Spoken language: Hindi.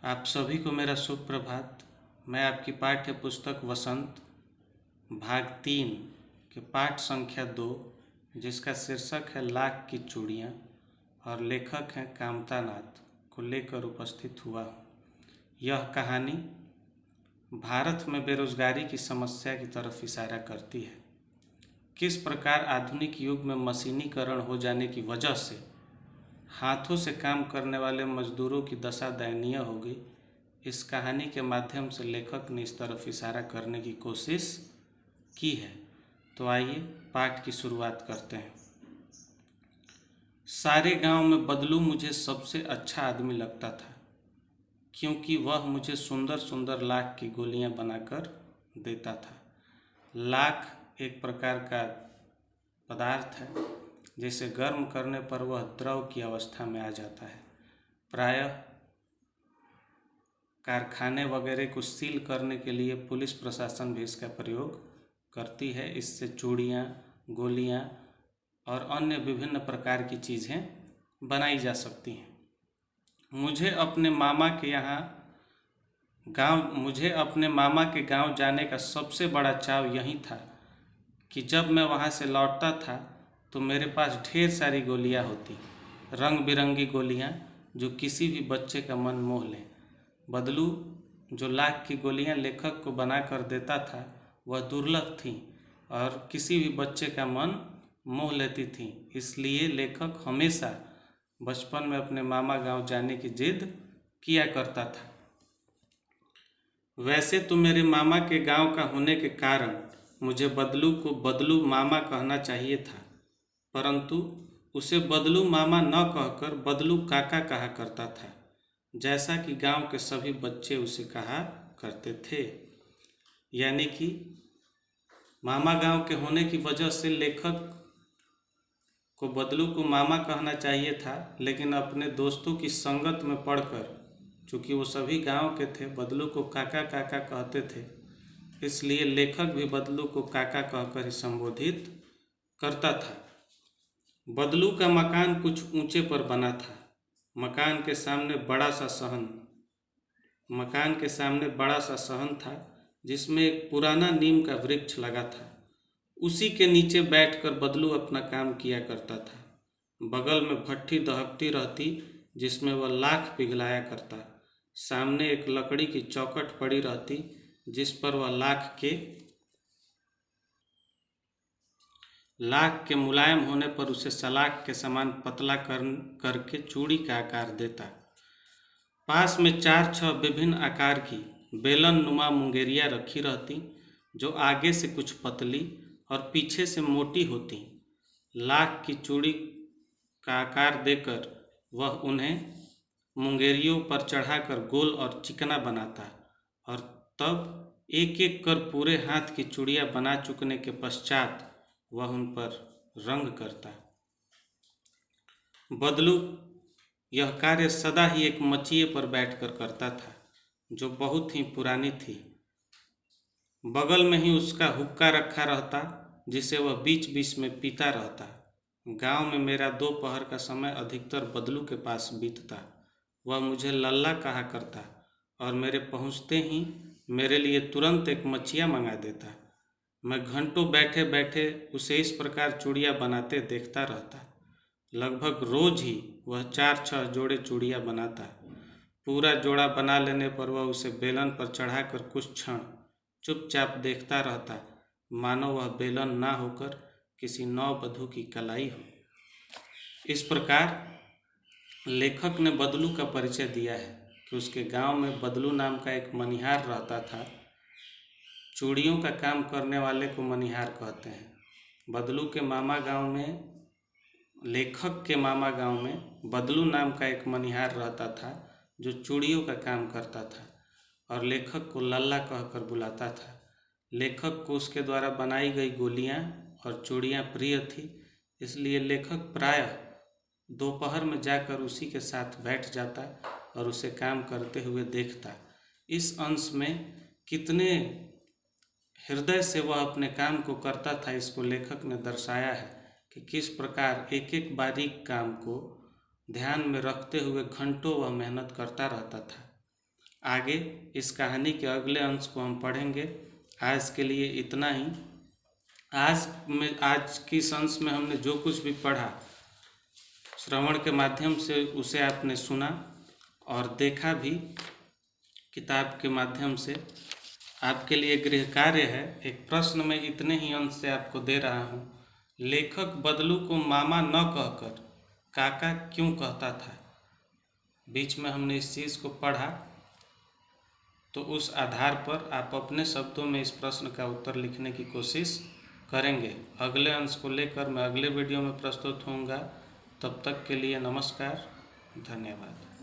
आप सभी को मेरा शुभ प्रभात। मैं आपकी पाठ्य पुस्तक वसंत भाग 3 के पाठ संख्या 2, जिसका शीर्षक है लाख की चूड़ियाँ और लेखक हैं कामतानाथ, को लेकर उपस्थित हुआ हूँ। यह कहानी भारत में बेरोजगारी की समस्या की तरफ इशारा करती है। किस प्रकार आधुनिक युग में मशीनीकरण हो जाने की वजह से हाथों से काम करने वाले मजदूरों की दशा दयनीय हो गई, इस कहानी के माध्यम से लेखक ने इस तरफ इशारा करने की कोशिश की है। तो आइए पाठ की शुरुआत करते हैं। सारे गांव में बदलू मुझे सबसे अच्छा आदमी लगता था, क्योंकि वह मुझे सुंदर सुंदर लाख की गोलियां बनाकर देता था। लाख एक प्रकार का पदार्थ है, जिसे गर्म करने पर वह द्रव की अवस्था में आ जाता है। प्रायः कारखाने वगैरह को सील करने के लिए पुलिस प्रशासन भी इसका प्रयोग करती है। इससे चूड़ियाँ, गोलियाँ और अन्य विभिन्न प्रकार की चीज़ें बनाई जा सकती हैं। मुझे अपने मामा के गांव जाने का सबसे बड़ा चाव यही था कि जब मैं वहां से लौटता था तो मेरे पास ढेर सारी गोलियां होती, रंग बिरंगी गोलियां जो किसी भी बच्चे का मन मोह लें। बदलू जो लाख की गोलियां लेखक को बना कर देता था, वह दुर्लभ थीं और किसी भी बच्चे का मन मोह लेती थीं। इसलिए लेखक हमेशा बचपन में अपने मामा गांव जाने की जिद किया करता था। वैसे तो मेरे मामा के गांव का होने के कारण मुझे बदलू को बदलू मामा कहना चाहिए था, परंतु उसे बदलू मामा न कहकर बदलू काका कहा करता था, जैसा कि गांव के सभी बच्चे उसे कहा करते थे। यानी कि मामा गांव के होने की वजह से लेखक को बदलू को मामा कहना चाहिए था, लेकिन अपने दोस्तों की संगत में पढ़कर, चूँकि वो सभी गांव के थे, बदलू को काका काका कहते थे, इसलिए लेखक भी बदलू को काका कहकर ही संबोधित करता था। बदलू का मकान कुछ ऊंचे पर बना था। मकान के सामने बड़ा सा सहन था, जिसमें एक पुराना नीम का वृक्ष लगा था। उसी के नीचे बैठकर बदलू अपना काम किया करता था। बगल में भट्ठी दहकती रहती, जिसमें वह लाख पिघलाया करता। सामने एक लकड़ी की चौखट पड़ी रहती, जिस पर वह लाख के मुलायम होने पर उसे सलाख के समान पतला करके चूड़ी का आकार देता। पास में 4-6 विभिन्न आकार की बेलन नुमा मुंगेरियाँ रखी रहती, जो आगे से कुछ पतली और पीछे से मोटी होती। लाख की चूड़ी का आकार देकर वह उन्हें मुंगेरियों पर चढ़ाकर गोल और चिकना बनाता और तब एक एक कर पूरे हाथ की चूड़ियाँ बना चुकने के पश्चात वह उन पर रंग करता। बदलू यह कार्य सदा ही एक मचिए पर बैठकर करता था, जो बहुत ही पुरानी थी। बगल में ही उसका हुक्का रखा रहता, जिसे वह बीच बीच में पीता रहता। गांव में मेरा दोपहर का समय अधिकतर बदलू के पास बीतता। वह मुझे लल्ला कहा करता और मेरे पहुंचते ही मेरे लिए तुरंत एक मचिया मंगा देता। मैं घंटों बैठे बैठे उसे इस प्रकार चूड़ियाँ बनाते देखता रहता। लगभग रोज ही वह 4-6 जोड़े चूड़ियाँ बनाता। पूरा जोड़ा बना लेने पर वह उसे बेलन पर चढ़ाकर कुछ क्षण चुपचाप देखता रहता, मानो वह बेलन ना होकर किसी नववधू की कलाई हो। इस प्रकार लेखक ने बदलू का परिचय दिया है कि उसके गांव में बदलू नाम का एक मनिहार रहता था। चूड़ियों का काम करने वाले को मनिहार कहते हैं। लेखक के मामा गांव में बदलू नाम का एक मनिहार रहता था, जो चूड़ियों का काम करता था और लेखक को लल्ला कहकर बुलाता था। लेखक को उसके द्वारा बनाई गई गोलियां और चूड़ियां प्रिय थी, इसलिए लेखक प्रायः दोपहर में जाकर उसी के साथ बैठ जाता और उसे काम करते हुए देखता। इस अंश में कितने हृदय से वह अपने काम को करता था, इसको लेखक ने दर्शाया है कि किस प्रकार एक एक बारीक काम को ध्यान में रखते हुए घंटों वह मेहनत करता रहता था। आगे इस कहानी के अगले अंश को हम पढ़ेंगे। आज के लिए इतना ही। आज की इस अंश में हमने जो कुछ भी पढ़ा श्रवण के माध्यम से उसे आपने सुना और देखा भी किताब के माध्यम से। आपके लिए गृह कार्य है, एक प्रश्न में इतने ही अंश से आपको दे रहा हूँ। लेखक बदलू को मामा न कहकर काका क्यों कहता था? बीच में हमने इस चीज़ को पढ़ा, तो उस आधार पर आप अपने शब्दों में इस प्रश्न का उत्तर लिखने की कोशिश करेंगे। अगले अंश को लेकर मैं अगले वीडियो में प्रस्तुत होऊंगा। तब तक के लिए नमस्कार, धन्यवाद।